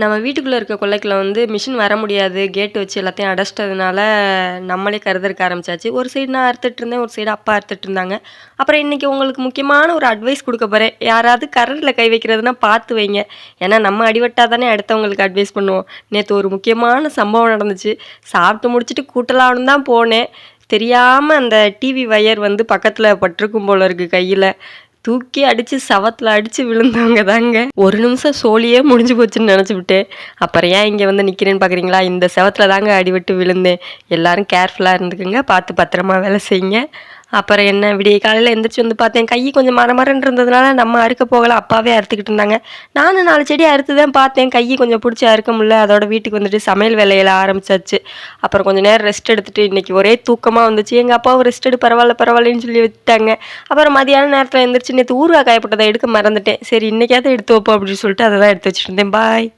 நம்ம வீட்டுக்குள்ளே இருக்க கொல்லைக்குள்ள வந்து மிஷின் வர முடியாது. கேட் வச்சு எல்லாத்தையும் அடைச்சிட்டதுனால, நம்மளே கருதறுக்க ஆரம்பிச்சாச்சு. ஒரு சைடு நான் அறுத்துட்டு இருந்தேன். ஒரு சைடு அப்பா அறுத்துட்டு இருந்தாங்க. அப்புறம் இன்னைக்கு உங்களுக்கு முக்கியமான ஒரு அட்வைஸ் குடுக்க போறேன். யாராவது கரண்ட்ல கை வைக்கிறதுனா பார்த்து வைங்க. ஏன்னா நம்ம அடிபட்டா தானே அடுத்தவங்களுக்கு அட்வைஸ் பண்ணுவோம். நேத்து ஒரு முக்கியமான சம்பவம் நடந்துச்சு. சாப்பிட்டு முடிச்சுட்டு கூட்டலாம்னு தான் போனேன். தெரியாம அந்த டிவி வயர் வந்து பக்கத்துல பட்டிருக்கும் போல இருக்கு கையில. தூக்கி அடிச்சு சவத்துல அடிச்சு விழுந்தவங்க தாங்க. ஒரு நிமிஷம் சோலியே முடிஞ்சு போச்சுன்னு நினச்சுவிட்டேன். அப்புறம் ஏன் இங்கே வந்து நிற்கிறேன்னு பார்க்குறீங்களா? இந்த செவத்துல தாங்க அடிபட்டு விழுந்தேன். எல்லாரும் கேர்ஃபுல்லாக இருந்துக்குங்க. பார்த்து பத்திரமா வேலை செய்யுங்க. அப்புறம் என்ன விடிய காலையில் எந்திரிச்சு வந்து பார்த்தேன். கை கொஞ்சம் மரமரன்னு இருந்ததுனால நம்ம அறுக்க போகல. அப்பாவே அறுத்துக்கிட்டு இருந்தாங்க. நானும் 4 செடி அறுத்து தான் பார்த்தேன். கையை கொஞ்சம் பிடிச்சி அறுக்க முடியல. அதோட வீட்டுக்கு வந்துட்டு சமையல் வேலையில ஆரம்பிச்சாச்சு. அப்புறம் கொஞ்சம் நேரம் ரெஸ்ட் எடுத்துட்டு இன்னைக்கு ஒரே தூக்கமாக வந்துச்சு. எங்கள் அப்பாவும் ரெஸ்ட் எடு பரவாயில்ல பரவாயில்லன்னு சொல்லி விட்டாங்க. அப்புறம் மதியான நேரத்தில் எந்திரிச்சு நேற்று ஊறுகாய் காயப்பட்டதை எடுக்க மறந்துட்டேன். சரி இன்னைக்காவது எடுத்து வைப்போம் அப்படின்னு சொல்லிட்டு அதை தான் எடுத்து வச்சுட்டு இருந்தேன். பாய்.